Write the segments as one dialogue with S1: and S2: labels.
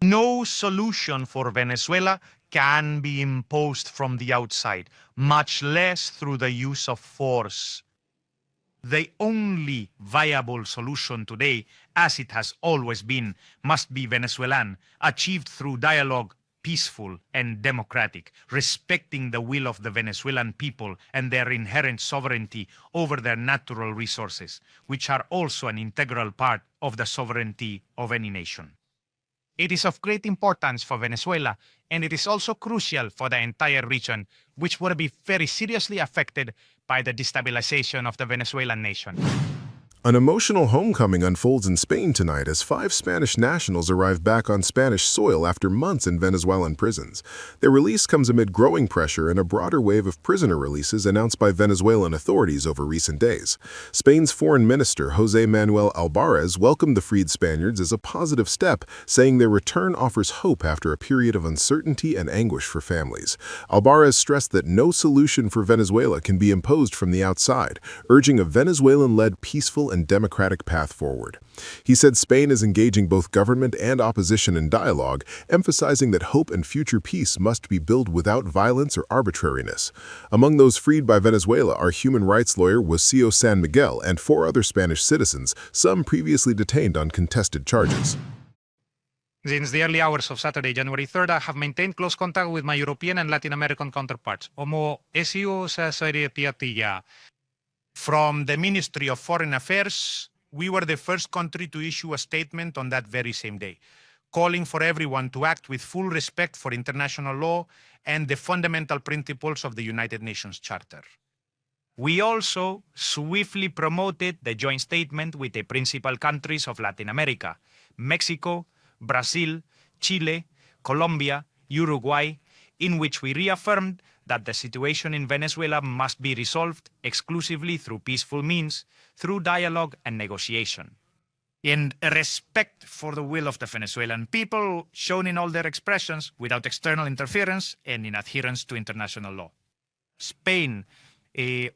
S1: No solution for Venezuela can be imposed from the outside, much less through the use of force. The only viable solution today, as it has always been, must be Venezuelan, achieved through dialogue, peaceful and democratic, respecting the will of the Venezuelan people and their inherent sovereignty over their natural resources, which are also an integral part of the sovereignty of any nation. It is of great importance for Venezuela, and it is also crucial for the entire region, which will be very seriously affected by the destabilization of the Venezuelan nation.
S2: An emotional homecoming unfolds in Spain tonight as 5 Spanish nationals arrive back on Spanish soil after months in Venezuelan prisons. Their release comes amid growing pressure and a broader wave of prisoner releases announced by Venezuelan authorities over recent days. Spain's Foreign Minister José Manuel Albares welcomed the freed Spaniards as a positive step, saying their return offers hope after a period of uncertainty and anguish for families. Albares stressed that no solution for Venezuela can be imposed from the outside, urging a Venezuelan-led peaceful and democratic path forward. He said Spain is engaging both government and opposition in dialogue, emphasizing that hope and future peace must be built without violence or arbitrariness. Among those freed by Venezuela are human rights lawyer Rocío San Miguel and 4 other Spanish citizens, some previously detained on contested charges.
S3: Since the early hours of Saturday, January 3rd, I have maintained close contact with my European and Latin American counterparts. From the Ministry of Foreign Affairs, we were the first country to issue a statement on that very same day, calling for everyone to act with full respect for international law and the fundamental principles of the United Nations Charter. We also swiftly promoted the joint statement with the principal countries of Latin America, Mexico, Brazil, Chile, Colombia, Uruguay, in which we reaffirmed that the situation in Venezuela must be resolved exclusively through peaceful means, through dialogue and negotiation. In respect for the will of the Venezuelan people, shown in all their expressions, without external interference and in adherence to international law. Spain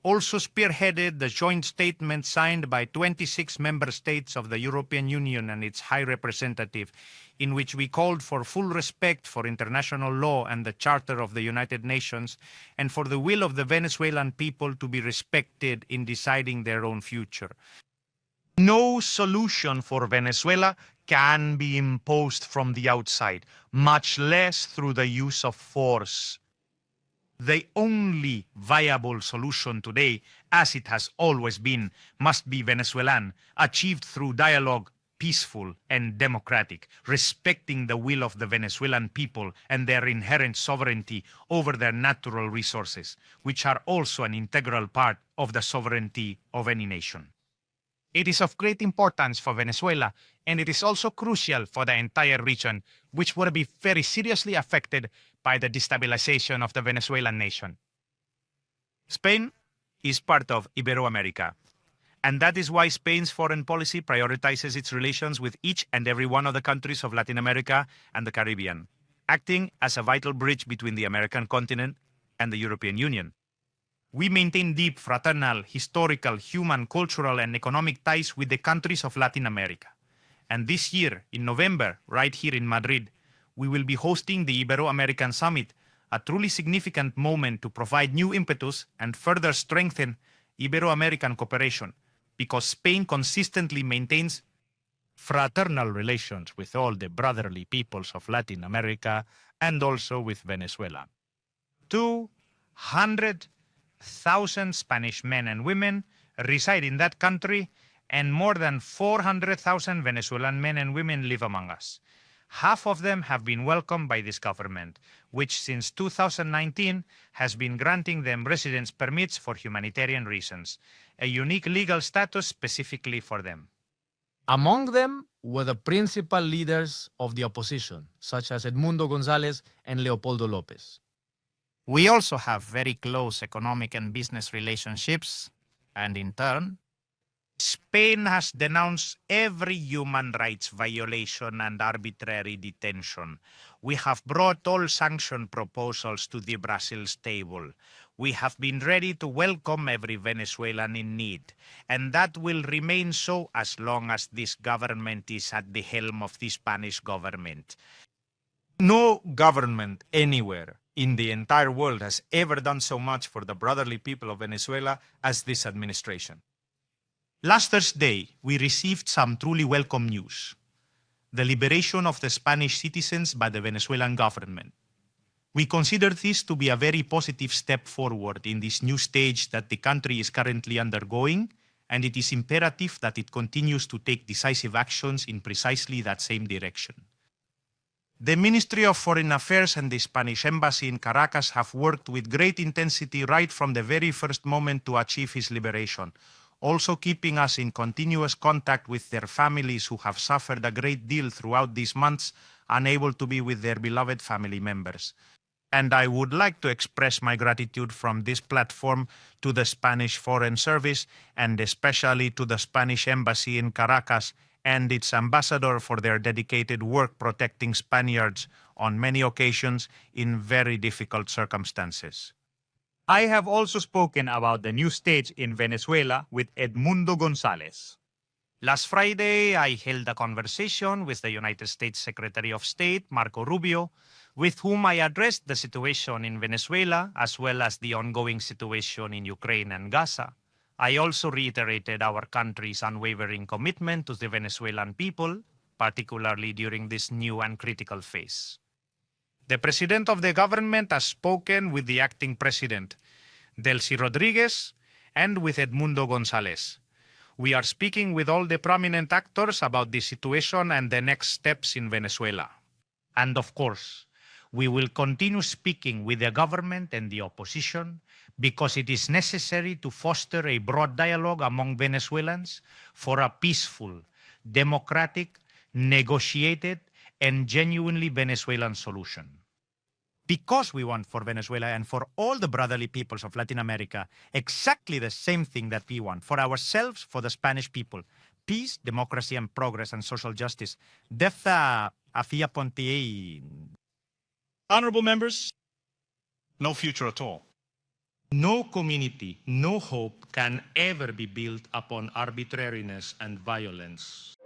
S3: also spearheaded the joint statement signed by 26 member states of the European Union and its High Representative, in which we called for full respect for international law and the Charter of the United Nations, and for the will of the Venezuelan people to be respected in deciding their own future.
S1: No solution for Venezuela can be imposed from the outside, much less through the use of force. The only viable solution today, as it has always been, must be Venezuelan, achieved through dialogue, peaceful and democratic, respecting the will of the Venezuelan people and their inherent sovereignty over their natural resources, which are also an integral part of the sovereignty of any nation. It is of great importance for Venezuela, and it is also crucial for the entire region, which will be very seriously affected by the destabilization of the Venezuelan nation. Spain is part of Iberoamerica, and that is why Spain's foreign policy prioritizes its relations with each and every one of the countries of Latin America and the Caribbean, acting as a vital bridge between the American continent and the European Union. We maintain deep fraternal, historical, human, cultural, and economic ties with the countries of Latin America. And this year, in November, right here in Madrid, we will be hosting the Ibero-American Summit, a truly significant moment to provide new impetus and further strengthen Ibero-American cooperation, because Spain consistently maintains fraternal relations with all the brotherly peoples of Latin America and also with Venezuela. 200,000 Spanish men and women reside in that country, and more than 400,000 Venezuelan men and women live among us. Half of them have been welcomed by this government, which since 2019 has been granting them residence permits for humanitarian reasons, a unique legal status specifically for them.
S4: Among them were the principal leaders of the opposition, such as Edmundo González and Leopoldo López.
S3: We also have very close economic and business relationships, and in turn, Spain has denounced every human rights violation and arbitrary detention. We have brought all sanction proposals to the Brussels table. We have been ready to welcome every Venezuelan in need, and that will remain so as long as this government is at the helm of the Spanish government.
S5: No government anywhere in the entire world has ever done so much for the brotherly people of Venezuela as this administration.
S1: Last Thursday, we received some truly welcome news: the liberation of the Spanish citizens by the Venezuelan government. We consider this to be a very positive step forward in this new stage that the country is currently undergoing, and it is imperative that it continues to take decisive actions in precisely that same direction. The Ministry of Foreign Affairs and the Spanish Embassy in Caracas have worked with great intensity right from the very first moment to achieve his liberation, also keeping us in continuous contact with their families who have suffered a great deal throughout these months, unable to be with their beloved family members. And I would like to express my gratitude from this platform to the Spanish Foreign Service and especially to the Spanish Embassy in Caracas and its ambassador for their dedicated work protecting Spaniards on many occasions in very difficult circumstances.
S6: I have also spoken about the new stage in Venezuela with Edmundo González.
S1: Last Friday, I held a conversation with the United States Secretary of State, Marco Rubio, with whom I addressed the situation in Venezuela as well as the ongoing situation in Ukraine and Gaza. I also reiterated our country's unwavering commitment to the Venezuelan people, particularly during this new and critical phase. The President of the government has spoken with the acting President, Delcy Rodriguez, and with Edmundo González. We are speaking with all the prominent actors about the situation and the next steps in Venezuela. And of course, we will continue speaking with the government and the opposition because it is necessary to foster a broad dialogue among Venezuelans for a peaceful, democratic, negotiated, and genuinely Venezuelan solution. Because we want for Venezuela and for all the brotherly peoples of Latin America exactly the same thing that we want for ourselves, for the Spanish people: peace, democracy, and progress, and social justice. Defta afia pontiei.
S6: Honorable members, no future at all.
S1: No community, no hope can ever be built upon arbitrariness and violence.